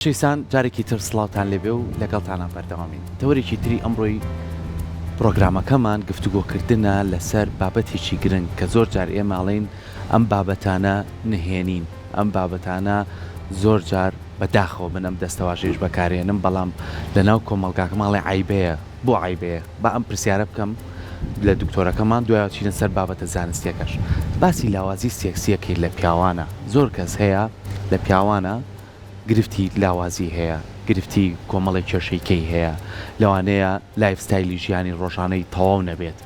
شیسان جارێکی تر سڵاوتان لێبێ و لەگەڵتانان بەردەوامین. تەوەرێکی تری ئەمڕۆی پرۆگرامەکەمان گفتوگۆکردنە لەسەر بابەتێکی گرنگ کە زۆر جار ئێماڵین ئەم بابەتانە نهێنین، ئەم بابەتانە زۆر جار بەداخەوە من ئەم دەستەواژەیش بەکارێنم، بەڵام لەناو کۆمەڵگاکە ماڵێ عیبەیە. بۆ عیبەیە؟ با ئەم پرسیارە بکەم لە دکتۆرەکەمان، دوایە چینە سەر بابەتە زانستیەکەش. باسی لاوازی سێکسیەکەی لە پیاوانە. زۆر کەس هەیە لە پیاوانە گرفتی لاوازی هەیە، گرفتی کۆمەڵی کێشەیکەی هەیە، لەوانەیە لایفستایلی ژیانی ڕۆژانەی تەواو نەبێت،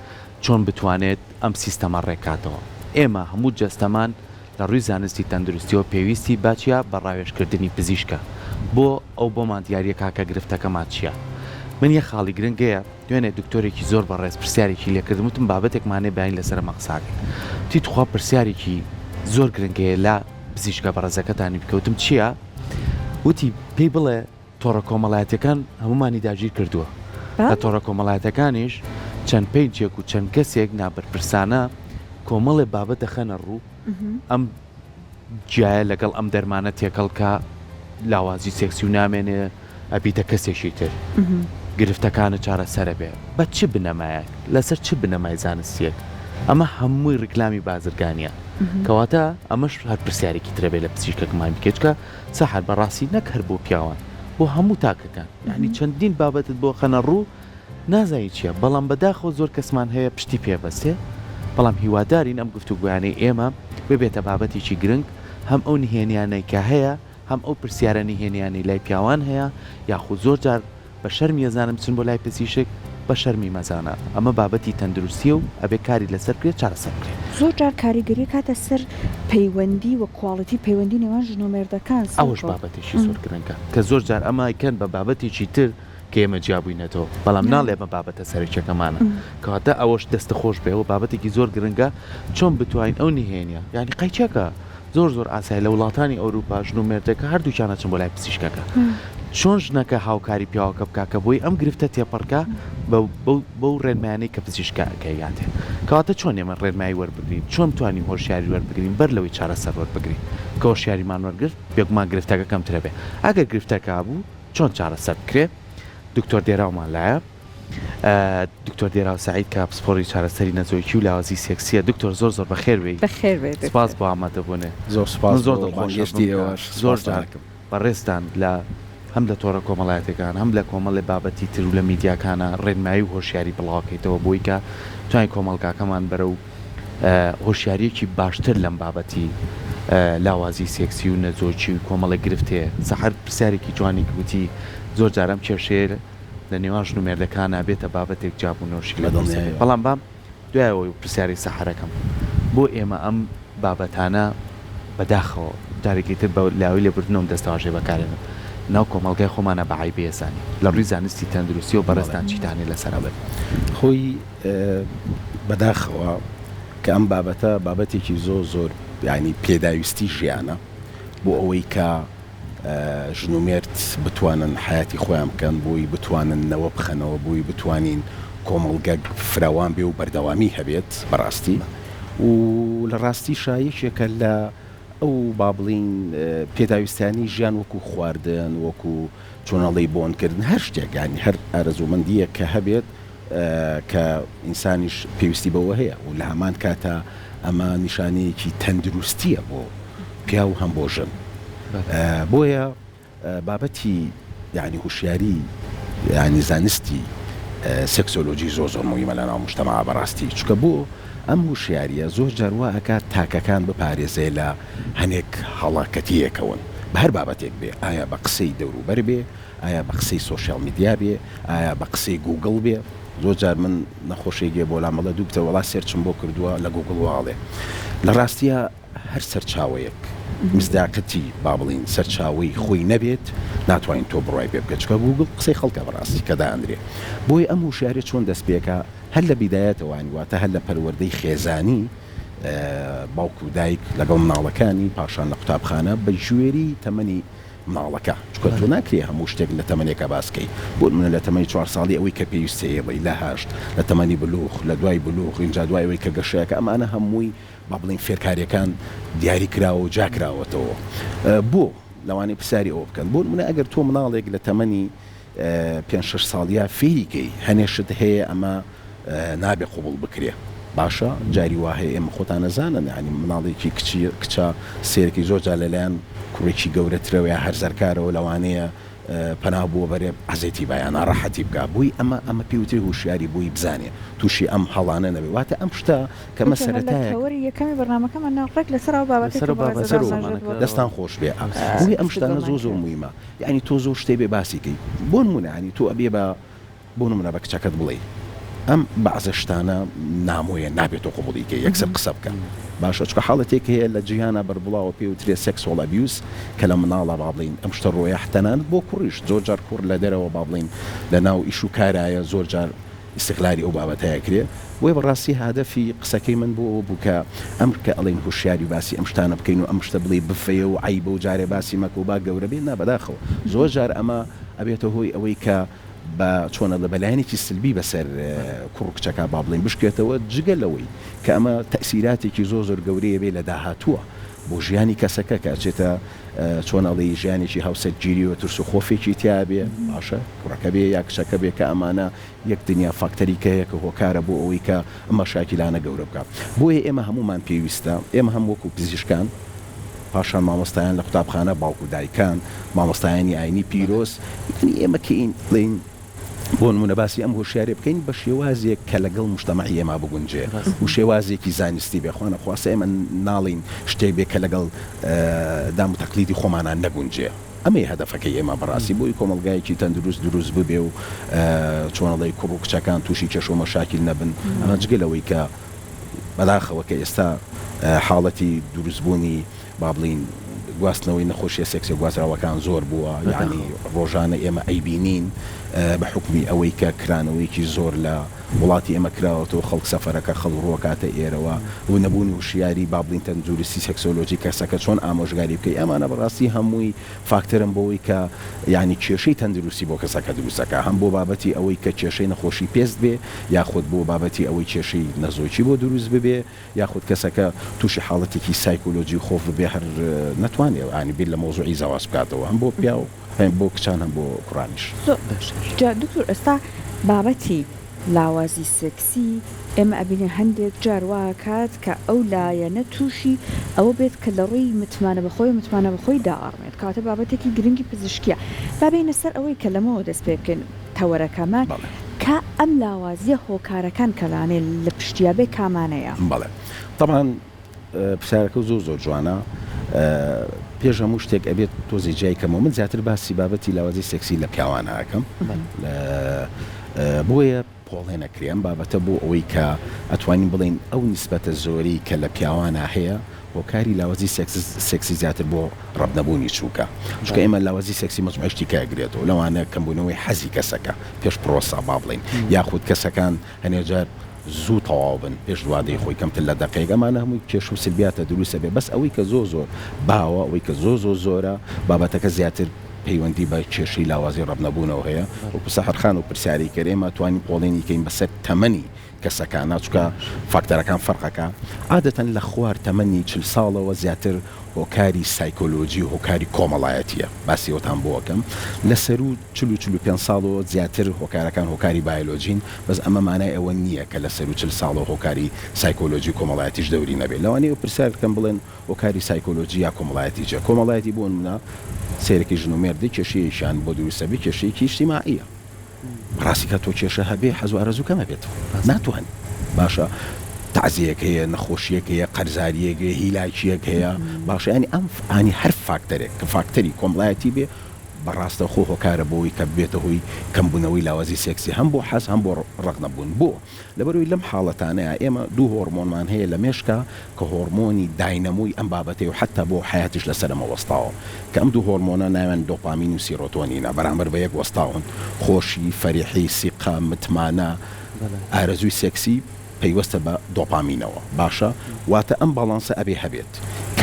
چۆن بتوانێت ئەم سیستەمە ڕێکاتەوە. ئێمە هەموو جەستەمان لە ڕووی زانستی تەندروستیەوە پێویستی باچیا بە ڕاوێژکردنی پزیشکە بۆ ئەو بۆمان دیارریەکە کە گرفتەکەمان چییە. من یە خاڵی گرنگەیە دوێنێ دکتۆرێکی زۆر بەڕێز پرسیارێکی لێکردم، وتم بابەتێکمانێ باین لەسەر مەقساکە تی توخوا پرسیارێکی زۆر گرنگەیە لە پزیشکە بەڕێزەکەتانی بکەوتم چییە؟ وتی پێی بڵێ تۆڕە کۆمەڵایەتەکان هەمومانی داگیر کردووە، لە تۆڕە کۆمەڵایەتەکانیش چەند پێنجێک و چەند کەسێک نابەرپرسانە کۆمەڵێ بابەت دەخەنە ڕوو ئەم جایە لەگەڵ ئەم دەرمانە تێکەڵکە لاوازی سێکسی و نامێنێ ئەبیتە کەسێکی تر گرفتەکانە چارەسەرە بێ بە چ بنەمایەک لەسەر چ بنەمای زانستیەک. ئەمە هەمووی ڕکلامی بازرگانیە کەواتە ئەمەش هەر پرسیارێکی ترەبێت لە پزیشکەکەمان بکەچکە سەحر بەڕاستی نەک هەر بۆ پیاوان، بۆ هەموو تاکەکان، یعنی چەندین بابەتت بۆ خەنە ڕوو نازایی چییە، بەڵام بەداخەوە زۆر کەسمان هەیە پشتی پێبەستێ، بەڵام هیوادارین ئەم گفتوگویانەی ئێمە ببێتە بابەتێکی گرنگ، هەم ئەو نهێنیانەی کە هەیە، هەم ئەو پرسیارە نهێنیانی لای پیاوان هەیە، یاخود زۆر جار بە شەرمی ئەزانم چن بۆ لای پزیشک بە شەرمی مەزانە. ئەمە بابەتی تەندروستیە و ئەبێ کاری لەسەر کرێت چارەسەر بکرێت. زۆر جار کاریگەری کاتە سەر پەیوەندی و کواڵیتی پەیوەندی نێوان ژن و مێردەکان، ئەوش بابەتێکی زۆر گرنگە کە زۆر جار ئەمایکەن بە بابەتێکی تر کە ئێمە جیابووینەتەوە، بەڵام ناڵێ بە بابەتە سەرچەکەمانە کەواتە ئەوەش دەستە خۆش بێەوە بابەتێکی زۆر گرنگە چۆن بتوانین ئەو نهێنیە، یعنی قەیچەکە زۆر زۆر ئاسایی لە وڵاتانی ئەوروپا ژن و مێردەکە هەردووچانە چن بۆ لای پزیشکەکە چۆن ژنەکە هاوکاری پیاوەکە بکاکە بۆی ئەم گرفتە تێپەڕکە بەو ڕێنمایانەی کە پزیشکەکەیاتێ. کەواتە چۆن ئێمە ڕێنمایی وەربگرین، چۆن توانین هۆشیاری وەربگرین بەر لەوەی چارەسەر وەربگرین کە هۆشیاریمان وەرگرت بێگومان گرفتەکە کەمترە بێ. ئەگەر گرفتەکە بوو چۆن چارەسەر بکرێت؟ دکتۆر دێراومان لایە، دکتۆر دێراو سعید کە پسپۆڕی چارەسەری نەزۆیکی و لاوازی سێکسیە. دکتۆر زۆر بەخێر بێی. بەخێر سپاس بۆ ئامادەبوونێ. زۆر سپاس، زۆر دڵخۆشی زۆر جارکم بەڕێستان لە هەم لە تۆڕە کۆمەڵایەتەکان هەم لە کۆمەڵی بابەتی تر و لە میدیاکانە ڕێنمایی و هۆشیاری بڵاوکەیتەوە بۆی کە توانین کۆمەڵگاکەمان بەرە و هۆشیاریەکی باشتر لەم بابەتی لاوازی سێکسی و نەزۆکی و کۆمەڵی گرفتەیە. سەحر پرسیارێکی جوانی گوتی زۆر جارم کێشەیە لە نێوان ژن و مێردەکانە بێتە بابەتێک جابوونەوەشی لە بەڵام بام دوایەوەی پرسیاری سەحرەکەم بۆ ئێمە ئەم بابەتانە بەداخەوە جارێکی تر بە لاوی لێبوردنەوەم دەستەواژێ بەکارێنم ناو کۆمەڵگای خۆمانە بە عیبێزانی لە ڕووی زانستی تەندروستی و بەڕێستان چیتانی لەسەر بێت. خۆی بەداخەوە کە ئەم بابەتە بابەتێکی زۆر یعنی پێداویستی ژیانە بۆ ئەوەی کە ژن و مێرد بتوانن حیاتی خۆیان بکەن، بۆی بتوانن نەوە بخەنەوە، بۆی بتوانین کۆمەڵگە فراوان بێ و بەردەوامی هەبێت بەڕاستی و لە ڕاستی شایەکێکە لە ئەو با بڵین پێداویستانی ژیان وەکو خواردن وەکو چۆنەڵی بۆنکردن هەر شتێکانی هەر ئارەزومەندیە کە هەبێت کە ئینسانیش پێویستی بەوە هەیە و لە هەمان کاتە ئەمە نیشانەیەکی تەندروستیە بۆ پیا و هەم بۆ ژن. بۆیە بابەتی یعنی هوشیاری یعنی زانستی سێکسۆلۆجی زۆر مهمە لە ناو موجتەمەعا بەڕاستی، چونکە بۆ ئەم وشیاریە زۆر جاروا ئەکات تاکەکان بپارێزێ لە هەنێک هەڵاکەتیەکەون بە هەر بابەتێک بێ، ئایا بە قسەی دەوروبەر بێ، ئایا بە قسەی سۆشیال میدیا بێ، ئایا بە قسەی گوگڵ بێ. زۆر جار من نەخۆشێگێ بۆ لامەڵە دووکتە وڵا سێرچم بۆ کردووە لە گوگڵ واڵێ لە ڕاستیە هەر سەرچاوەیەک مزداقەتی با بڵین سەرچاوی خۆی نەبێت ناتوانین تۆ بڕای پێ بکەیت، چکە گوگڵ قسەی خەڵکە بەڕاستی کە دایانرێ. بۆی ئەم وشیارە چۆن دەست پێکە هەر لە بیدایەتەوەی واتە هەر لە پەروەردەی خێزانی باوکو و دایک لەگەڵ مناڵەکانی پاشان لە قوتابخانە بە ژوێری تەمەنی مناڵەکە، چکە تۆ ناکرێ هەموو شتێک لە تەمەنێکە باسکەی بۆ منە لە تەمەنی 4 ساڵی ئەوەی کە پێویستەیەڵی لە هەشت لە تەمەنی بلوغ لە دوای بلوغ اینجا دوای ئەوەی کە گەشەیەکە ئەمانە هەمووی با بڵین فێرکاریەکان دیاری کراوە و جاکراوەتەوە. بۆ لەوانەیە پرسیاری ئەوە بکەن بۆ منە ئەگەر تۆ مناڵێک لە تەمەنی 5-6 ساڵیا فێریکەی هەنێشت هەیە ئەمە نابێ قوبڵ بکرێ باشە جاری وهەیە ئێمە خۆتان نەزانن ینی مناڵێکی کچە سێرەی زۆرجار لەلایەن کوڕێکی گەورەترەوەی هەرزەرکارەوە لەوانەیە پەنا بووە بەرێ حەزێتی بایان ڕاحەتی بکە بووی ئەمە پێوتری هوشیاری بووی بزانێ تووشی ئەم هەڵانە نەبێ واتە ئەم شتە کە مەسەرەتایە یەکەمی بەرنامەکەمان ناڕێک لەسەر دەستان خۆش بێ بووی ئەم شتانە زۆر مویمە یعنی تۆ زۆر شتێ بێ باسیکەی بۆ نمونە ینی تۆ ئەبێ بۆ نمونە بە کچەکەت بڵێ ئەم بەعزە شتانە نامۆیە نابێت و قوبڵیکە یەکسەر قسە بکە باشە چکە حاڵەتێک هەیە لە جیهانە بەربڵاوە پێوترێ سێکسۆڵ ئەبیوز کە لە مناڵە با بڵین ئەم شتە ڕۆیە حتەنانت بۆ کوڕیش زۆرجار کوڕ لە دەرەوە با بڵین لە ناو ئیش و کارایە زۆرجار استقلالی ئەو بابەتەیە کرێ وێ بەڕاستی هادەفی قسەکەی من بۆ ئەوە بوو کە ئەم کە ئەڵێن هوشیاری باسی ئەم شتانە بکەین و ئەم شتە بڵێ بفەیە و عیبە و جارێ باسی مەکە و با گەورە بێت نابەداخەوە زۆرجار ئەمە ئەبێتە هۆی ئەوەی کە بە چۆنە لە بەلایەنێکی سلبی بەسەر کوڕ کچەکە با بڵین بشکێتەوە جگە لەوەی کە ئەمە تەسیراتێکی زۆر گەورەیە بێ لە داهاتووە بۆ ژیانی کەسەکە کە ئەچێتە چۆنەڵی ژیانێکی هاوسەرگیری و ترس و خۆفێکی تیا بێ باشە کوڕەکە بێ یا کچەکە بێ کە ئەمانە یەک دنیا فاکتەریکەیە کە هۆکارە بۆ ئەوەی کە ئەمە شاکیلانە گەورە بکات بۆیە ئێمە هەمومان پێویستە ئێمە هەم وەکو پزیشکان پاشان مامۆستایان لە قوتابخانە باوکو دایکان مامۆستایانی ئاینی پیرۆز ئێمە کە ئین بڵین بۆ نمونە باسی ئەم هۆشیارێ بکەین بە شێوازێک کە لەگەڵ مجتەمەعی ئێمە بگونجێ و شێوازێکی زانستی بێخواانە خواستە ئێمە ناڵین شتێک بێ کە لەگەڵ دام و تەقلیدی خۆمانان نەگونجێ ئەمەی هەدەفەکەی ئێمە بەڕاستی بۆی کۆمەلگایەکی تەندروست دروست ببێ و چۆنەڵی کوڕ و کچەکان تووشی کێشۆ مەشاکیل نەبن ئەمە جگەلەوەی کە بەداخەوە کە ئێستا حاڵەتی دروستبوونی با بڵین گواستنەوەی نەخۆشیە سێکسی گوازراوەکان زۆر بووە یعنی ڕۆژانە ئێمە ئەیبینین بە حکمی ئەوەی کە کرانەوەیکی زۆر لە وڵاتی ئێمە کراوەتەوە خەڵک سەفەرەکە خەڵڕۆکاتە ئێرەوە و نەبوونی وشیاری با بڵین تەندروستی سێکسۆلۆژی کەسەکە چۆن ئامۆژگاری بکەی ئەمانە بەڕاستی هەمووی فاکتەرم بۆەوەی کە یعنی کێشەی تەندروستی بۆ کەسەکە دروستەکە هەم بۆ بابەتی ئەوەی کە کێشەی نەخۆشی پێست بێ یاخود بۆ بابەتی ئەوەی کێشەی نەزۆکی بۆ دروست ببێ یاخود کەسەکە تووشی حاڵەتێکی سایکۆلۆژی خۆف ببێ هەر نەتوانێت ینی بیر لە مۆزوعی زەواز بکاتەوە هەم بۆ پیا و بۆ کچان هەم بۆ کوڕانیش دکتۆر ئێستا بابەتی لاوازی سێکسی ئێمە ئەبینێ هەندێک جاروا کات کە ئەو لایەنە تووشی ئەوە بێت کە لە ڕووی متمانە بەخۆی داڕمێت کاتە بابەتێکی گرنگی پزیشکیە بابینە سەر ئەوەی کە لەمەوە دەست پێ بکەین تەوەرەکەمان کە ئەم لاوازیە هۆکارەکان کەلانێ لە پشتیابێ کامانەیە بەڵێ طبعاً پرسیارەکە زۆر جوانە پێش هەموو شتێک ئەبێت تۆزی جایکەمەوە من زیاتر باسی بابەتی لاوازی سێکسی لە پیاوانەکەم بۆیە پۆڵێنەکرێن بابەتە بۆ ئەوەی کە ئەتوانین بڵین ئەو نیسبەتە زۆری کە لە پیاوانە هەیە هۆکاری لاوازی سێکسی زیاتر بۆ ڕەبنەبوونی چووکە چونکە ئێمە لاوازی سێکسی مەجموعەیەکی کاگرێتەوە لەوانە کەمبوونەوەی حەزی کەسەکە پێش پرۆسا با بڵین یاخود کەسەکان هەنێجار زوو تەواو بن پێش دوادەی خۆی کەمتر لە دەقەیەکەمانە هەمووی کێش و سلبیاتە دروستە بێ بەس ئەوەی کە زۆر باوە ئەوەی کە زۆرە بابەتەکە زیاتر پەیوەندی بە کێشەی لاوازی ڕەبنەبوونەوە هەیە وەکو سەحرخان و پرسیاری کەرێمە توانین پۆڵێنی کەین بەسەر تەمەنی کەسەکانە چونکە فاکتەرەکان فەرقەکە عادەتەن لە خوار تەمەنی 40 ساڵەوە زیاتر هۆکاری سایکۆلۆژی و هۆکاری کۆمەڵایەتیە باسی ئەوتان بۆکەم لە سەر و 45 ساڵەوە زیاتر هۆکارەکان هۆکاری بایۆلۆژین بەس ئەمە مانای ئەوە نییە کە لە سەر و 40 ساڵەوە هۆکاری سایکۆلۆژی کۆمەڵایەتیش دەوری نەبێت لەوانەیە پرسیارکەم بڵێن هۆکاری سایکۆلۆژی یا کۆمەڵایەتیجە کۆمەڵایەتی بۆ نمونە سێرەی ژن و مێردی کێشەیەشیان بۆ دروستەبی کێشەیەکی ئیجتیماعیە ڕاستیکە تۆ کێشە هەبێ حەزو ئارەزووکەمە بێت ناتوانین باشە تعزیەک هەیە نەخۆشیەک هەیە قەرزاریەک هەیە هیلاکیەک هەیە باشە ینی ئەم ئانی هەر فاکتەرێک کە فاکتەری کۆمەڵایەتی بێ بەڕاستە خۆ هۆکارە بۆەوەی کە بێتە هۆی کەمبوونەوەی لاوازی سێکسی هەم بۆ حەز هەم بۆ ڕەقنەبوون بۆ لەبەرەوەی لەم حاڵەتانەیە ئێمە دوو هۆرمۆنمان هەیە لە مێشکە کە هۆرمۆنی داینەمووی ئەم بابەتەی و حتا بۆ حیاتیش لەسەرمە وەستاوە کە ئەم دوو هۆرمۆنە ناوێن دۆپامین و سیرۆتۆنینە بەرامبەر بە یەک وەستاون خۆشی فەریحی سیقا متمانە ئارەزووی سێکسی پەیوەستە بە دۆپامینەوە باشە واتە ئەم باڵانسە ئەبێ هەبێت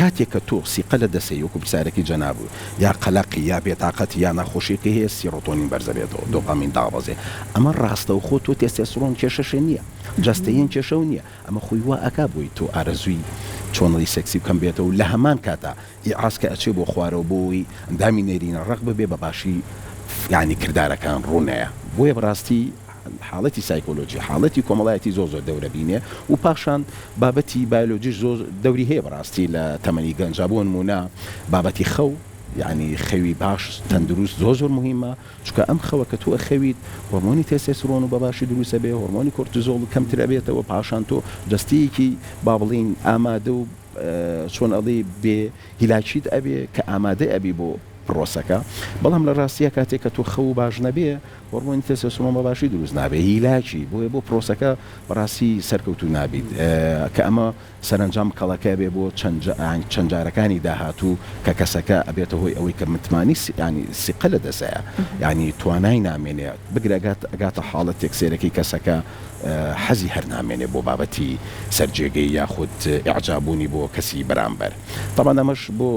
کاتێک کە تۆ سیقە لە دەسەی وەکو پرسیارێکی جەنابوو یا قەلەقی یا بێتاقەتی یا نەخۆشیەکە هەیە سیرۆتۆنین بەرزەبێتەوە دۆپامین دابەزێ ئەمە ڕاستە و خۆ تۆ تێستێستۆرۆن کێشەشە نییە جەستەیین کێشە و نییە ئەمە خۆی وا ئەکا بۆی تۆ ئارەزووی چۆنڵی سەکسی بکەم بێتەوە لە هەمان کاتە ئیعاسکە ئەچێ بۆ خوارەوە بۆی ئەندامی نێرینە ڕق ببێ بە باشی یعنی کردارەکان ڕوونەیە بۆیە بەڕاستی حاڵەتی سایکۆلۆژی حاڵەتی کۆمەڵایەتی زۆر دەورە بینێ و پاشان بابەتی بایۆلۆژیش زۆر دەوری هەیە بەڕاستی لە تەمەنی گەنجا بۆ نمونە بابەتی خەو یعنی خەوی باش تەندروست زۆر مهمە چونکە ئەم خەوە کە تۆ خەویت هۆرمۆنی تێستۆستێرۆن و بە باشی دروستە بێ هۆرمۆنی کۆرتیزۆڵ کەمترە بێتەوە پاشان تۆ دەستەیەکی با بڵین ئامادە و چۆن ئەڵێ بێ هیلاکیت ئەبێ کە ئامادە ئەبی بۆ پرۆسەکە بەڵام لە ڕاستیە کاتێک کە تۆ خەو باش نەبێ هۆرمۆنی تێستۆستێرۆن بە باشی دروست نابێ هیلاکی بۆیە بۆ پرۆسەکە بەڕاستی سەرکەوتو نابیت کە ئەمە سەرنجام کەڵەکە بێ بۆ چەند جارەکانی داهاتوو کە کەسەکە ئەبێتە هۆی ئەوەی کە متمانی ینی سیقە لە دەسەیە یعنی توانای نامێنێ بگرێت ئەگاتە حاڵەتێک سێرەکەی کەسەکە حەزی هەر نامێنێ بۆ بابەتی سەرجێگەی یاخود ئیعجابوونی بۆ کەسی بەرامبەر طبعا ئەمەش بۆ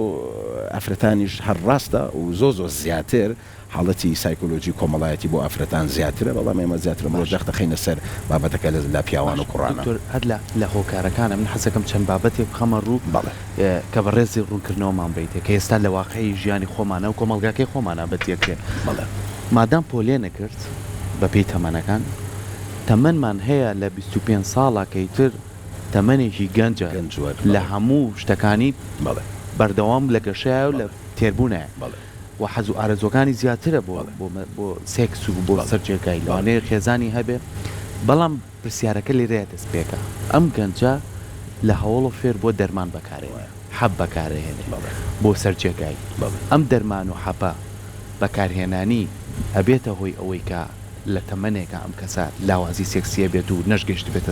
ئەفرەتانیش هەر ڕاستە و زۆر زیاتر حاڵەتی سایکۆلۆژی کۆمەڵایەتی بۆ ئەفرەتان زیاترە بەڵام ئێمە زیاتر ڕۆژەخت خینە سەر بابەتەکە لە پیاوان و کوڕانە هەر لە هۆکارەکانە من حەزەکەم چەند بابەتێک بخەمە ڕوو کە بە ڕێزی ڕوونکردنەوەمان بیتێ کە ئێستا لە واقعی ژیانی خۆمانە و کۆمەلگاکەی خۆمانە بەتیەکێ مادام پۆلێ نەکرد بە پێی تەمەنەکان تەمەنمان هەیە لە 25 ساڵەکەی تر تەمەنێکی گەنجە لە هەموو شتەکانی بەردەوام لە گەشایە و لە تێربوونایە و حەز و ئارەزۆکانی زیاترە بۆ سێکس و بۆ سەرجێگای لەوانەیە خێزانی هەبێ بەڵام پرسیارەکە لێرەیە دەست پێکە ئەم گەنجە لە هەوڵ فێر بۆ دەرمان بەکارێنێ حەب بەکارهێنێ بۆ سەرجێگای ئەم دەرمان و حەپە بەکارهێنانی ئەبێتە هۆی ئەوەی کە لە تەمەنێکە ئەم کەسە لاوازی سێکسیە بێت و نەشگەشت بێتە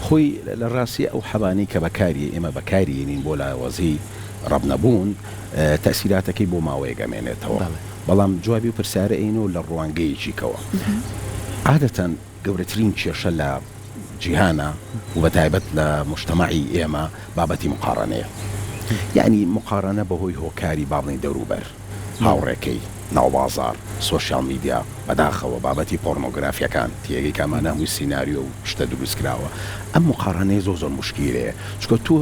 خۆی لە ڕاستی ئەو حەبانەی کە بەکاری ئێمە بەکارێنین بۆ لاوازی ڕەبنەبوون تەسیراتەکەی بۆ ماوەیە گەمێنێتەوە بەڵام جوابی و پرسیارە ئینەوە لە ڕوانگەیەکیکەوە عادەتەن گەورەترین کێشە لە جیهانە و بەتایبەت لە مجتەمەعی ئێمە بابەتی مقارنەیە یعنی مقارنە بەهۆی هۆکاری باڵین دەوروبەر هاوڕێکەی ناوبازار سوۆشیال میدیا بەداخەوە بابەتی پۆرنۆگرافیەکان تێگەی کامانە هەمووی سیناریۆ و شتە دروست کراوە ئەم مقارنەیە زۆر مشکیلەیە چکە تۆ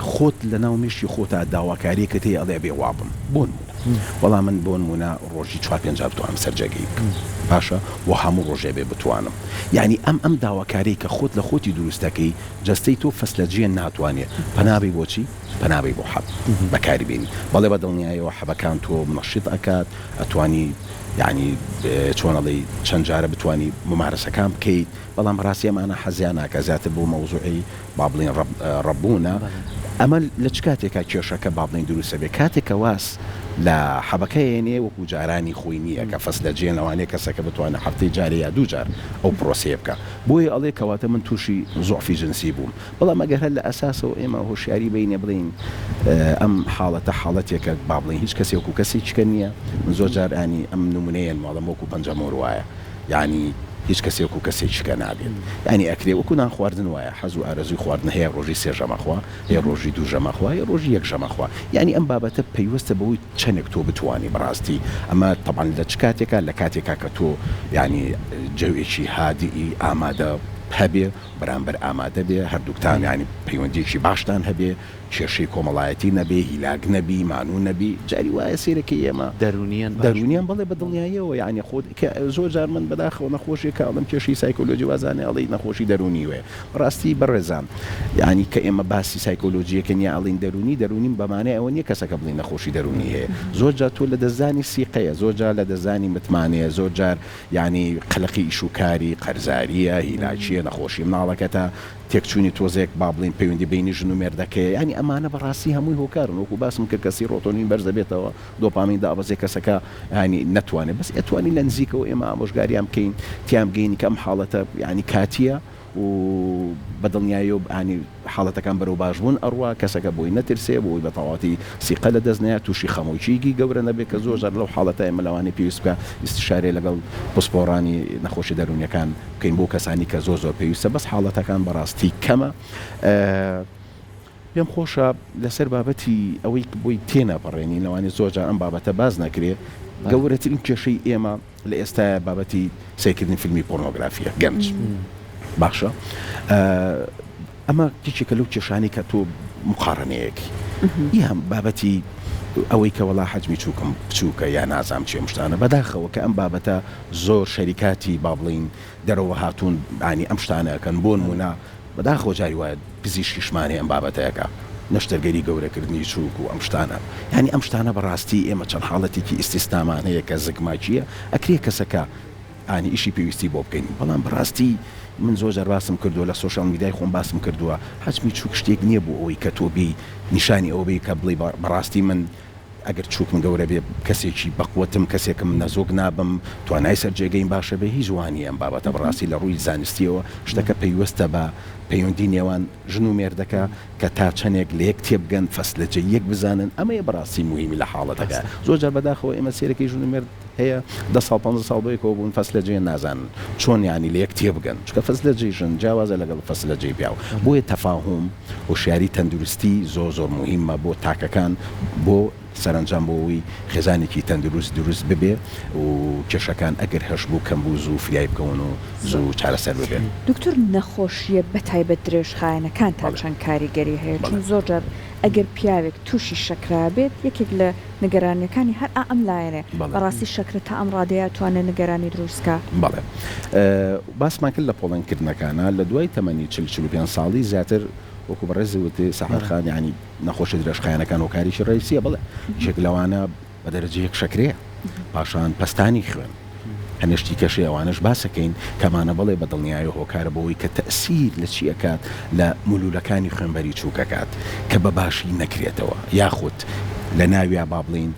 خۆت لە ناو میشتی خۆتا داواکاریەکە تێ ئەڵێ بێ وابم بۆ نمونە وەڵام من بۆ نمونە ڕۆژی 4-5 بتوانم سەرجەگەی بکەم باشە و هەموو ڕۆژێ بێ بتوانم یعنی ئەم داواکاری کە خۆت لە خۆتی دروستەکەی جەستەی تۆ فەسلەجیە ناتوانێت پەنابی بۆچی پەنابی بۆ حەب بەکاری بێنی بەڵێ بە دڵنیایەوە حەبەکان تۆ منەشیت ئەکات ئەتوانی یعنی چۆنەڵی چەند جارە بتوانی ممارەسەکان بکەیت بەڵام ڕاستی ئەمانە حەزیان ناکە زیاتر بۆ مەوزوعی با بڵێن ڕەبوونە ئەمە لە چ کاتێکا کێشەکە با بڵێن دروستە بێ کاتێکە واس لە حەبەکەیێنێ وەکو جارانی خۆی نییە کە فەس لە جێن لەوانەیە کەسەکە بتوانە هەفتەی جارێ یا 2 جار ئەو پرۆسێ بکە بۆیە ئەڵێ کەواتە من تووشی زۆعفی جنسی بووم بەڵام ئەگەر هەر لە ئەساسەوە ئێمە هۆشیاری بینێ بڵین ئەم حاڵەتە حاڵەتێکە با بڵێن هیچ کەسێک وەکو کەسی چکە نییە من زۆر جارانی ئەم نمونەیەن ماڵم وەکو پەنجەمۆر وایە یعنی هیچ کەسێک و کەسێکیکە نابێت ینی ئەکرێ وەکو نان خواردن وایە حەز و ئارەزوی خواردن هەیە ڕۆژی 3 ژەمەخوا هەیە ڕۆژی 2 ژەمەخوا هەیە ڕۆژی 1 ژەمەخوا یعنی ئەم بابەتە پەیوەستە بەوەی چەندێک تۆ بتوانانی بەڕاستی ئەمە تەبان لە چ کاتێکە لە کاتێکا کە تۆ ینی جەوێکی هادیئی ئامادە هەبێ بەرامبەر ئامادە بێ هەردووکتان ینی پەیوەندیێکی باشتان هەبێ کێشەی کۆمەڵایەتی نەبێ هیلاک نەبی مانوو نەبی جاری وایە سێرەکەی ئێمە دەرونیان بڵێ بە دڵنیاییەوە یعنی خۆت زۆر جار من بەداخەوە نەخۆشیێکە ئەڵم کێشی سایکۆلۆژی وازانێ ئەڵی نەخۆشی دەرونی وێ ڕاستی بەڕێزان یعنی کە ئێمە باسی سایکۆلۆژیەکە نیە ئەڵین دەرونیم بەمانەیە ئەوە نییە کەسەکە بڵین نەخۆشی دەرونی هەیە زۆر جار تۆ لە دەزانی سیقەیە زۆر جار لە دەزانی متمانەیە زۆر جار یعنی قەلقی ئیشوکاری قەرزاریە هیلاکیە نەخۆشی مناڵەکەتە تێکچوونی تۆزێک با بڵین پەیوەندی بینی ژن و مێردەکەی ینی ئەمانە بەڕاستی هەمووی هۆکارن وەکو باسم کرد کەسی ڕۆتۆنین بەرز دەبێتەوە دۆپامین دابەزێ کەسەکە ینی نەتوانێت بەس ئەتوانی لە نزیکەوە ئێمە ئامۆژگاریان بکەین تیام گەینی کەم حاڵەتە ینی کاتیە و بەدڵنیایی و ینی حاڵەتەکان بەرەو باشبوون ئەڕوا کەسەکە بۆی نەترسێ بۆی بە تەواتی سیقە لە دەستنەیە تووشی خەمۆچیگی گەورە نەبێت کە زۆر لەو حاڵەتە ئێمەلەوانی پێویست بکە ئیستشارێ لەگەڵ پسپۆڕانی نەخۆشی دەرونیەکان بکەین بۆ کەسانی کە زۆر پێویستە بەس حاڵەتەکان بەڕاستی کەمە پێم خۆشە لەسەر بابەتی ئەوەی بۆی تێنەپەڕێنی لەوانی زۆرجار ئەم بابەتە باز نەکرێ گەورەترین کێشەی ئێمە لە ئێستا بابەتی سیرکردنی فیلمی پۆرنۆگرافیە گەنج باشە ئەمە کیچێکە لەو کێشانی کە تۆ مقارنەیەکی یان بابەتی ئەوەی کە وڵا حەجمی چووکم بچووکە یا نازام چێ مشتانە بەداخەوە کە ئەم بابەتە زۆر شەریکاتی با بڵین دەرەوە هاتوون ینی ئەم شتانەکەن بۆ نمونە بەداخەوە جاری وایە پزیشکیشمانی ئەم بابەتەیەەکە نەشتەرگەری گەورەکردنی چووک و ئەم شتانە ینی ئەم شتانە بەڕاستی ئێمە چەند حاڵەتێکی ئیسیستامان هەیە کە زگماچیە ئەکرێ کەسەکە ئانی ئیشی پێویستی بۆ بکەین بەڵام بەڕاستی من زۆر باسم کردووە لە سوۆشال میدیای خۆم باسم کردووە حەجمی چووک شتێک نییە بۆ ئەوەی کە تۆ بی نیشانی ئەو بی کە بڵێ بەڕاستی من ئەگەر چووکم گەورە بێ کەسێکی بەقوتم کەسێکم نەزۆک نابم توانای سەرجێگەین باشە بێ هیچ جوانی ئەم بابەتە بەڕاستی لە ڕووی زانستیەوە شتەکە پێیوەستە بە پەیوەندی نێوان ژن و مێردەکە کە تا چەندێک لە یەک تێبگەن فەسلەجە یەک بزانن ئەمەیە بەڕاستی مهمی لە حاڵەتەکە زۆرجار بەداخەوە ئێمە سێرەکەی ژن و مێرد هەیە 10 ساڵ 15 ساڵ بۆیەوە بوون فەسلەجێ نازانن چۆن ینی لە یەک تێبگەن چکە فەسلەجێ ژن جیاوازە لەگەڵ فەسلەجێ پیاو بۆیە تەفاهم وشیاری تەندروستی زۆر مهمە بۆ تاکەکان بۆ سەرنجام بۆەوەی خێزانێکی تەندروست دروست ببێ و کێشەکان ئەگەر هەش بوو کەم بوو زوو فریای بکەون و زوو چارەسەر ببێن دکتۆر نەخۆشیە بەتایبەت درێژخایەنەکان تا چەند کاریگەری هەیە چون زۆرجار ئەگەر پیاوێک تووشی شەکرا بێت یەکێک لە نیگەرانیەکانی هەر ئەم لایەنێ بەڕاستی شەکرە تا ئەم ڕادەیە توانێت نیگەرانی دروستکە بەڵێ باسمان کرد لە پۆڵەنکردنەکانە لە دوای تەمەنی 45 ساڵی زیاتر وەکو بەڕێزیوتی سەحرخان ینی نەخۆشی درێژخایەنەکان و کاریشی ڕئیسیە بڵێ یەک لەوانە بە دەرەجەیەک شەکرەیە پاشان پەستانی خوێن هەنێشتی کەشی ئەوانش باسەکەین کەمانە بڵێ بە دڵنیایی هۆکارە بەوەی کە تەسیر لە چیەکات لە مولولەکانی خوێنبەری چووکەکات کە بە باشی نەکرێتەوە یاخود لە ناویە با بڵین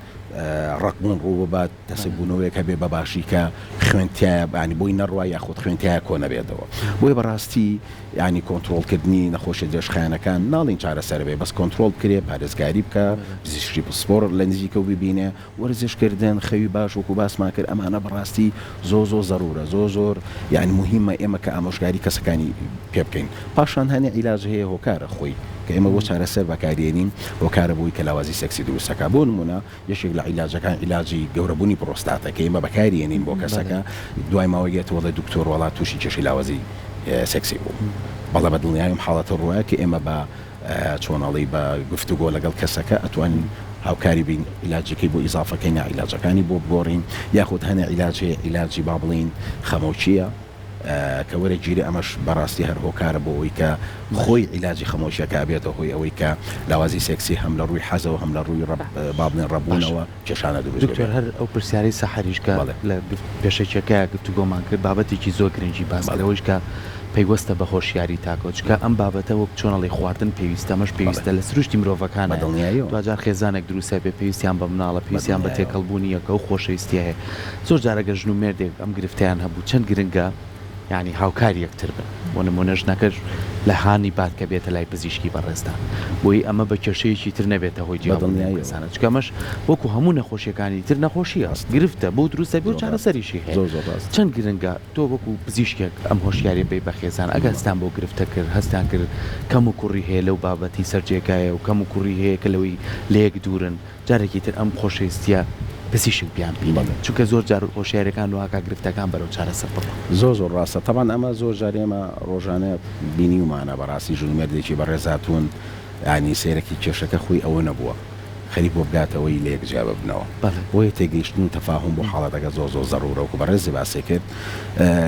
ڕقبوون ڕوو بات دەسەبوونەوەیەکە بێ بە باشی کە خوێنتیایە بانی بۆی نەڕوای یاخود خوێنتیایە کۆ نەبێتەوە بۆی بەڕاستی ینی کۆنتترۆلکردنی نەخۆشی درێژخایەنەکان ناڵین چارەسەر بێ بەس کۆنتترۆل بکرێ پارێزگاری بکە پزیشکی پسپۆر لە نزیکە و ببینێ وەرزشکردن خەوی باش وەکو باسمان کرد ئەمانە بەڕاستی زۆر ضرورە زۆر یعنی مهمە ئێمە کە ئامۆژگاری کەسەکانی پێ بکەین پاشان هەنێ عیلاج هەیە هۆکارە خۆی کە ئێمە بۆ چارەسەر بەکارێنین هۆکارە بووی کە لاوازی سەکسی دروستەکە بۆ نمونە یەکێک لە عیلاجەکان عیلاجی گەورەبوونی پرۆستاتە کە ئێمە بەکارێنین بۆ کەسەکە دوای ماوەیەت وڵە دکتۆر وڵات تووشی کێشی لاوازی سەکسی بوو بەڵە بە دڵنیایم حاڵەتە ڕوایە کە ئێمە بە چۆنەڵی بە گفتوگۆ لەگەڵ کەسەکە ئەتوانین هاوکاری بین عیلاجەکەی بۆ ئیزافەکەی عیلاجەکانی بۆ بگۆڕین یاخود هەنێ عیلاجی با بڵین خەمۆچیە کە وەرە گیری ئەمەش بەڕاستی هەر هۆکارە بۆ ئەوەی کە خۆی عیلاجی خەمۆشیەکە بێتەوە هۆی ئەوەی کە لاوازی سێکسی هەم لە ڕووی حەزەوە هەم لە ڕووی بابڵێن ڕەبوونەوە کێشانە دروست دکتۆر هەر ئەو پرسیاری سەحریشکە لە پێشەکەیە گفتوگۆمان کرد بابەتێکی زۆر گرنگی باس لەوەش کە پەیوەستە بە هۆشیاری تاکۆچکە ئەم بابەتە وەک چۆنەڵی خواردن پێویستە مەش پێویستە لە سروشتی مرۆڤەکانە دوجار خێزانێک دروستە بێ پێویستیان بە مناڵە پێویستیان بە تێکەڵبوونی یەکە و خۆشەویستی هەیە زۆر جارەگە ژن و مێردێک ئەم گرفتیان هەبوو چەند گرنگە ینی هاوکاری یەکتر بن بۆ نمونەش نەکەش لە هانی بات کە بێتە لای پزیشکی بەڕێزدان بۆی ئەمە بە کێشەیەکی تر نەبێتە هۆی جیاوازانە چکەمەش وەکو هەموو نەخۆشیەکانی تر نەخۆشی هەست گرفتە بۆ دروستە بۆ چارەسەریشی هەیە چەند گرنگە تۆ وەکو پزیشکێک ئەم هۆشیاری بێ بە خێزان ئەگە هەستان بۆ گرفتە کرد هەستان کرد کەم و کوڕی هەیە لەو بابەتی سەرجێکایە و کەم و کوڕی هەیە کە لەوەی لەیەک دوورن جارێکی تر ئەم خۆشەویستیە پزیشک بیان بینێ چونکە زۆر جار هۆشیارەکان وهاکە گرفتەکان بەرەو چارەسەر بڕۆ زۆر ڕاستە تەمان ئەمە زۆر جار ئێمە ڕۆژانە بینی ومانە بەڕاستی ژن و مێردێکی بەڕێزاتون ینی سیرەکی کێشەکە خۆی ئەوە نەبووە خەریک بۆ بگاتەوەی لە یەکجیا ببنەوە بۆیە تێگەیشتن تەفاهم بۆ حاڵەتەکە زۆر ضرورە وەکو بەڕێزی باسی کرد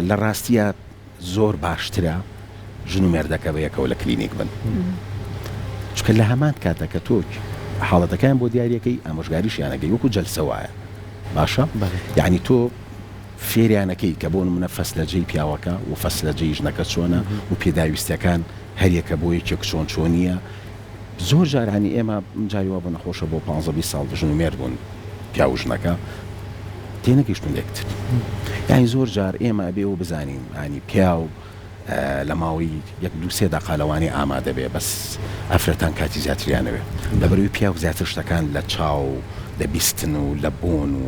لە ڕاستیە زۆر باشترە ژن و مێردەکە بە یەکەوە لە کلینیک بن چکە لە هەمان کاتەکە تۆ حاڵەتەکان بۆ دیارەکەی ئامۆژگاریشیانەکەی وەکو جەلسە وایە باشە یعنی تۆ فێریانەکەی کە بۆ نمونە فەسلەجەی پیاوەکە و فەسلەجەی ژنەکە چۆنە و پێداویستەکان هەریەکە بۆ یەکێک چۆنیە زۆر جارانی ئێمە جاریوە بە نەخۆشە بۆ 15 ساڵ ژن و مێرد بوون پیا و ژنەکە تێنەگەیشتون یەکتر یعنی زۆر جار ئێمە بێ و بزانین ینی پیا و لە ماوەی 1-2 دقالەوانی ئامادە بێ بەس ئەفرەتان کاتی زیاتریانەوێ لەبەروی پیا و زیاتر شتەکان لە چاو لە بیستن و لە بۆن و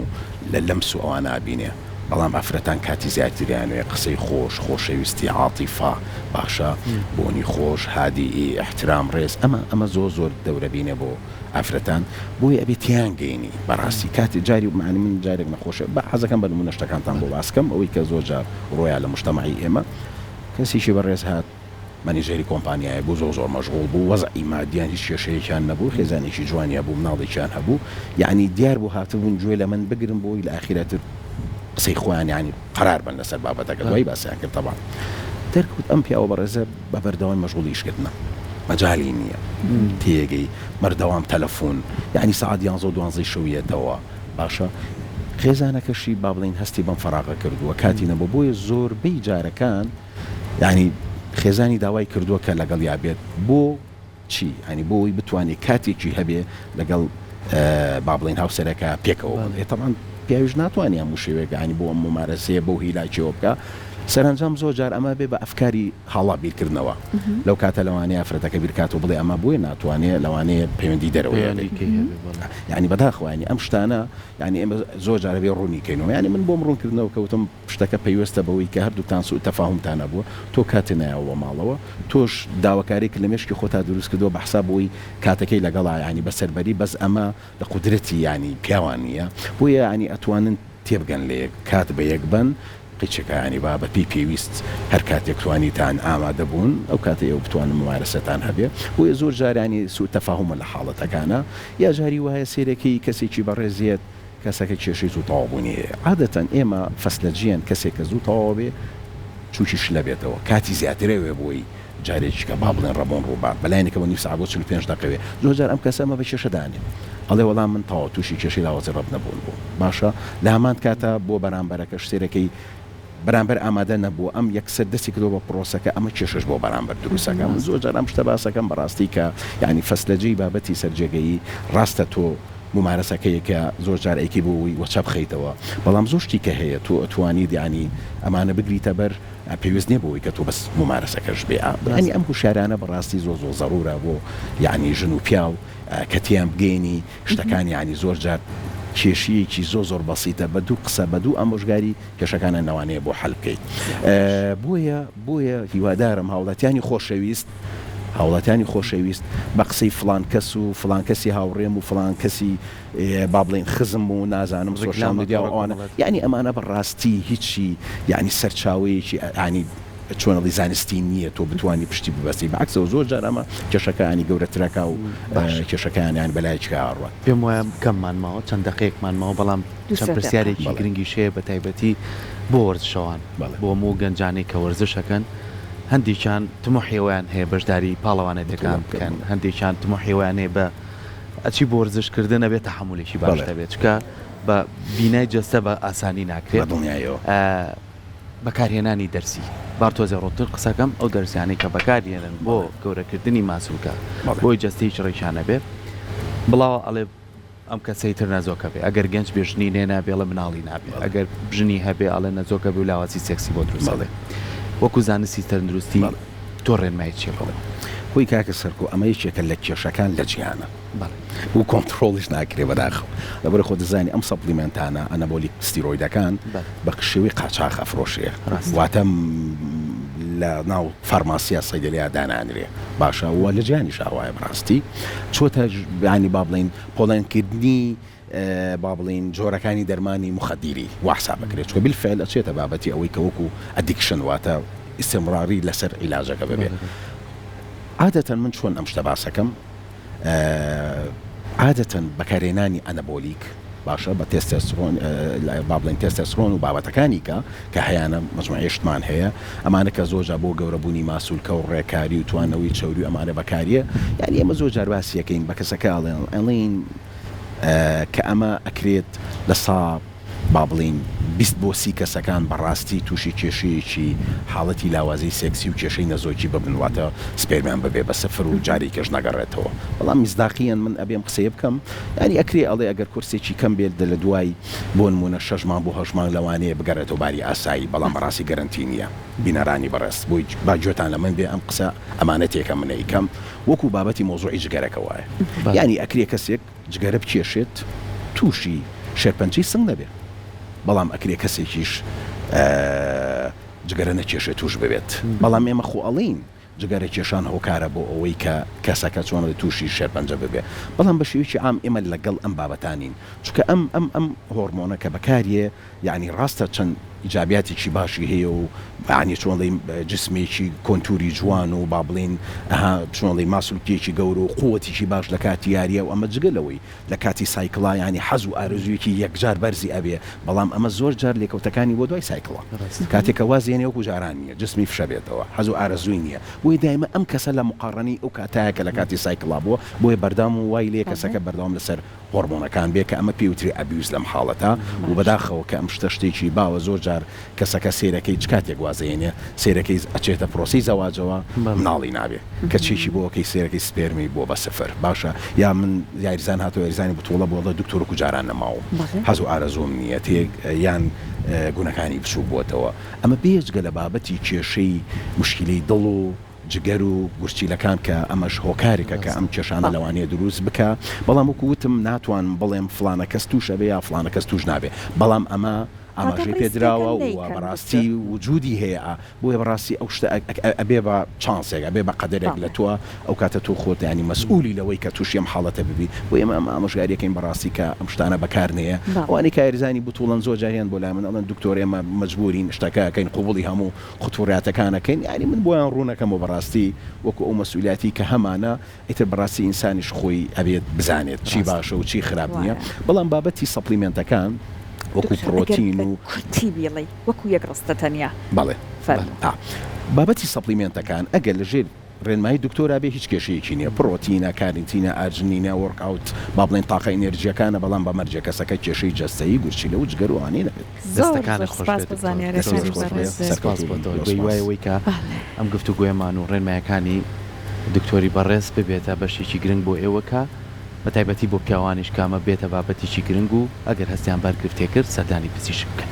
لە لەمس و ئەوانە ئابینێ بەڵام ئافرەتان کاتی زیاتریانوێ قسەی خۆش خۆشەویستی عاتیفا باشە بۆنی خۆش هادی احترام ڕێز ئەمە زۆر دەورە بینێ بۆ ئافرەتان بۆی ئەبێتیان گەینی بەڕاستی کاتی جاری ومانی من جارێک نەخۆشە بە حەزەکەم بە نمونە شتەکانتان بۆ باسکەم ئەوەی کە زۆر جار ڕۆیان لە مجتەمەعی ئێمە کەسیشی بەڕێز هات مەنیژەری کۆمپانیایە بوو زۆر مەشغوڵ بوو وەزعی مادیان هیچ کێشەیەکیان نەبوو خێزانێکی جوانی هەبوو مناڵێکیان هەبوو یعنی دیار بوو هاتبوون گوێ لە من بگرن بۆی لە ئاخرەتر قسەی خۆیان یعنی قرار بن لەسەر بابەتەکە دوای باسییان کرد تەبان دەرکەوت ئەم پیاوە بەڕێزە بە بەردەوام مەشغوڵی ئیشکردنە مەجالی نییە تێگەی مەردەوام تەلەفۆن یعنی سەعات 11 شەویەتەوە باشە خێزانەکەشی با بڵین هەستی بەم فەراغە کردووە کاتی نەبوو بۆیە زۆربەی جارەکان یعنی خێزانی داوای کردووە کە لەگەڵ یابێت بۆ چی ینی بۆی بتوانێت کاتێکی هەبێ لەگەڵ با بڵین هاوسەرەکە پێکەوە تەمان پیاویش ناتوانانی هەموو شێوێک ینی بۆ ئەم ممارەسەیە بۆ هیلاکیەوە بکە سەرنجام زۆر جار ئەمە بێ بە ئەفکاری هاڵا بیرکردنەوە لەو کاتە لەوانەیە ئافرەتەکە بیرکات و بڵێ ئەمە بووی ناتوانێت لەوانەیە پەیوەندی دەرەوەی ینی بەداخوانی ئەم شتانە ینی ئێمە زۆر جارە بێ ڕوونیکەینەوە ینی من بۆم ڕوونکردنەوە کەوتم شتەکە پێویستە بەوەی کە هەردووتان سوء تەفاهومتانە بووە تۆ کاتێ نایەوە ماڵەوە تۆش داواکارێک لە مێشکی خۆتا دروست کردەوە بە حساب بۆی کاتەکەی لەگەڵا ینی بەسەربەری بەس ئەمە لە قودرەتی ینی پیاوانە بۆیە ینی ئەتوانن تێبگەن لە یەک کات بە یەک بن قیچەکانی بابەتی پێویست هەر کاتێک توانیتان ئامادە بوون ئەو کاتە ئێوە بتوانن ممارەسەتان هەبێ بۆیە زۆر جارانی سوء تەفاهومە لە حاڵەتەکانە یا جاری وایە سێرەکەی کەسێکی بەڕێزیەت کەسەکە کێشەی زوو تەواوبوونی عادەتەن ئێمە فەسلەجیان کەسێک کە زوو تەواو بێ چووکیش لەبێتەوە کاتی زیاترەوێ بۆی جارێکی کە با بڵێن ڕەبۆن ڕووبار بەلایەنێکەوە نیو ساعت بۆ 45 دقیقەوێ زۆر جار ئەم کەسەمە بە کێشەدانێ ئەڵێ وەڵام من تەواو تووشی کێشەی لاوەزە ڕەب نەبوون بوو باشە لە هەمان کاتە بۆ بەرامبەرەکەش سێرەکەی بەرامبەر ئامادە نەبوو ئەم یەکسەر دەستی کردەوە بە پرۆسەکە ئەمە کێشش بۆ بەرامبەر دروستەکە من زۆر جار ئەم شتە باسەکەم بەڕاستی کە یعنی فەسلەجەی بابەتی سەرجێگەیی ڕاستە تۆ ممارەسەکەیەکە زۆر جار ئەیکی بۆی وەچە بخەیتەوە بەڵام زۆر شتی کە هەیە تۆ ئەتوانیت ینی ئەمانە بگریتە بەر پێویست نیە بۆی کە تۆ بەس ممارەسەکەش بێ ینی ئەم هوشیارانە بەڕاستی زۆر زەڕورە بۆ یعنی ژن و پیاو کە تیان بگەینی شتەکان ینی زۆر جار کێشیەکی زۆر بەسیتە بە دوو قسە بە دوو ئامۆژگاری کێشەکانە نەوانەیە بۆ حەل بکەیت بۆیە هیوادارم هاوڵاتیانی خۆشەویست بە قسەی فلان کەس و فلان کەسی هاوڕێم و فلان کەسی با بڵێن خزم و نازانم سۆشیال میدیا و ئەوانە یعنی ئەمانە بەڕاستی هیچی یعنی سەرچاوەیەکی ینی چۆنەڵی زانستی نییە تۆ بتوانانی پشتی ببەستی بەعکسەوە زۆر جار ئەمە کێشەکانی گەورەترەکە و کێشەکانیان بەلایەکی هاڕوە پێم وایە کەممان ماوە چەند دقەیەکمان ماوە بەڵام چەند پرسیارێکی گرنگی شەیە بە تایبەتی بۆ وەرزشەوان بۆ هەموو گەنجانەی کە وەرزشەکەن هەندێکیان تمۆحیەوەیان هەیە بەشداری پاڵەوانە دەکان بکەن هەندێکیان تمۆحیەوەیان هەیە بە ئەچی بۆ وەرزشکردن نەبێت تەحموڵێکی باش دەبێت چکە بە بینای جەستە بە ئاسانی ناکرێت بەکارهێنانی دەرسی بارتۆزە ڕۆتر قسەکەم ئەو دەرسیانەی کە بەکارهێنن بۆ گەورەکردنی ماسوولکە بۆی جەستەی ڕێکشانە بێت بڵاو ئەڵێ ئەم کەسەی تر نەزۆکە بێ ئەگەر گەنج بێژنی نێ نابێ لە مناڵی نابێت ئەگەر بژنی هەبێ ئەڵێ نەزۆکە بێ و لاواسی سێکسی بۆ دروستڵێ وەکو زانستی تەندروستی تۆ ڕێنمای چی بڵێ خۆی کاکە سەرکۆ ئەمە یەکێکە لە کێشەکان لە جیهانە و کۆنتترۆڵیش ناکرێ بەداخەوە لەبەر خۆ دەزانی ئەم سەپلیمنتانە ئەنەبۆلی ستیرۆیدەکان بە شێوەی قاچاق ئەفرۆشێ واتە لە ناو فارماسیە سەیدەلیا دانانرێ باشە وە لە جیهانی شاوایە بڕاستی چۆتە ینی با بڵین پۆڵێنکردنی با بڵین جۆرەکانی دەرمانی مخەدیری وحسا بکرێت چکە بالفعل ئەچێتە بابەتی ئەوەی کە وەکو ئەدیکشن واتە ئیستمراری لەسەر عیلاجەکە ببێ عادەتەن من چۆن ئەم شتە باسەکەم عادەتەن بەکارهێنانی ئەنەبۆلیک باشە بە تێستێسترۆن با بڵین تێستێسترۆن و بابەتەکانی کە هەیەە مەجموعەیەشتمان هەیە ئەمانە کە زۆرجار بۆ گەورەبوونی ماسوولکە و ڕێکاری و توانەوەی چەوری ئەمانە بەکاریە یعنی ئێمە زۆر جار باسیەکەین بە کەسەکە ئەڵێن کە ئەمە ئەکرێت لە سا با بڵین 20 بۆ 30 کەسەکان بەڕاستی تووشی کێشەیەکی حاڵەتی لاوازەی سێکسی و کێشەی نەزۆکی ببنواتە سپێرمیان ببێ بە سەفر و جاری کەش نەگەڕێتەوە بەڵام میزداقیەن من ئەبێم قسەیە بکەم ینی ئەکرێ ئەڵێ ئەگەر کورسێکی کەم بێت لە دوای بۆ نمونە 6 مانگ بۆ 8 مانگ لەوانەیە بگەڕێتەوە باری ئاسایی بەڵام بەڕاستی گەرنتی نییە بینەرانی بەڕست بۆی باگوێتان لە من بێ ئەم قسە ئەمانەتێکە منە ئیکەم وەکو بابەتی مۆزوعی جگەرەکە وایە ینی ئەکرێ کەسێک جگەرە بکێشێت تووشی شێرپەنجەی سنگ نەبێ بەڵام ئەکرێ کەسێکیش جگەرە نەکێشێت توش ببێت بەڵام ئێمە خۆ ئەڵین جگەرە کێشان هۆکارە بۆ ئەوەی کە کەسەکە چۆنە تووشی شێرپەنجە ببێ بەڵام بە شێوەیەکی عام ئێمە لەگەڵ ئەم بابەتانین چونکە ئەم هۆرمۆنە کە بەکاریە یعنی ڕاستە چەند ئیجابیاتێکی باشی هەیە و عنی چۆنڵی جسمێکی کۆنتوری جوان و با بڵین چۆنڵی ماسوولکێکی گەور و قووەتیکی باش لە کاتی یاریە و ئەمە جگەلەوەی لە کاتی سایکڵا ینی حەز و ئارزوویەکی یەکجار بەرزی ئەبێ بەڵام ئەمە زۆر جار لێکەوتەکانی بۆ دوای سایکڵە کاتێکە وازیێنێ وەکو جاران نیە جسمی فشەبێتەوە حەز و ئارزووی نییە بۆی دایمە ئەم کەسە لە مقارڕنی ئەو کاتایەکە لە کاتی سایکڵا بووە بۆیە بەردام و وای لێ کەسەکە بەردەوام لەسەر هۆرمۆنەکان بێ کە ئەمە پێوتری ئەبیوز لەم حاڵەتە و بەداخەوە کە ئەم شتە شتێکی باوە زۆر جار کەسەکە سێرەکەی چ کاتێک وازەیەنێ سێرەکەی ئەچێتە پرۆسی زەواجەوە مناڵی نابێ کە چێکی بۆکەی سێرەکەی سپێرمی بۆ بە سفر باشە یا من یاریزان هاتۆ یاریزانی بتوڵە بۆڵە دکتۆر و جاران نەماوە حەز و ئارەزوم نییە تێک یان گونەکانی بچوو بۆتەوە ئەمە بێجگە لە بابەتی کێشەی مشکلی دڵ و جگەر و گورچیلەکان کە ئەمەش هۆکارێکە کە ئەم کێشانە لەوانەیە دروست بکە بەڵام وەکووتم ناتوان بڵێم فلانە کەس تووشە بێ یا فلانە کەس توش نابێ بەڵام ئەمە ئاماژەی پێدراوە و بەڕاستی وجودی هەیە بۆیە بەڕاستی ئەو شتە ئەبێ بە چانسێک ئەبێ بە قەدەرێک لە تۆ ئەو کاتە تۆ خۆت ینی مەسئولی لەوەی کە تووشی ئەم حاڵەتە ببی بۆ ئێمە ئاماژگاریەکەین بەڕاستی کە ئەم شتانە بەکارنەیە ئەوانی کاریزانی بتوڵەن زۆر جاریان بۆ لای من ئەڵەن دکتۆر ئێمە مەجبورین شتەکەکەین قوبوڵی هەموو خطوراتەکانەکەین ینی من بۆیان ڕوونەکەم و بەڕاستی وەکو ئەو مەسئولیاتی کە هەمانە ئیتر بەڕاستی ئینسانیش خۆی ئەبێت بزانێت چی باشە و چی خراپ نییە بەڵام بابەتی سەپلیمنتەکان وەکو پرۆتین و کورتی بیڵی وەکو یەک ڕستە تەنیا بەڵێ بابەتی سەپلیمنتەکان ئەگەر لەژێر ڕێنمایی دکتۆرا بێ هیچ کێشەیەکی نییە پرۆتینە کارنتینە ئاجنینە وەرکاوت با بڵێن تاقە ئینێرجیەکانە بەڵام بە مەرجە کەسەکە کێشەی جەستەیی گورچیلە و جگەروانەی نەبێت دەستەکانی خۆش وای کە ئەم گفتوگوێمان و ڕێنمایەکانی دکتۆری بەڕێز ببێتە بەشێکی گرنگ بۆ ئێوەکە بە تایبەتی بۆ پیاوانیش کامە بێتە بابەتێکی گرنگ و ئەگەر هەستیان بەرگرتێ کرد سەردانی پزیشک بکەن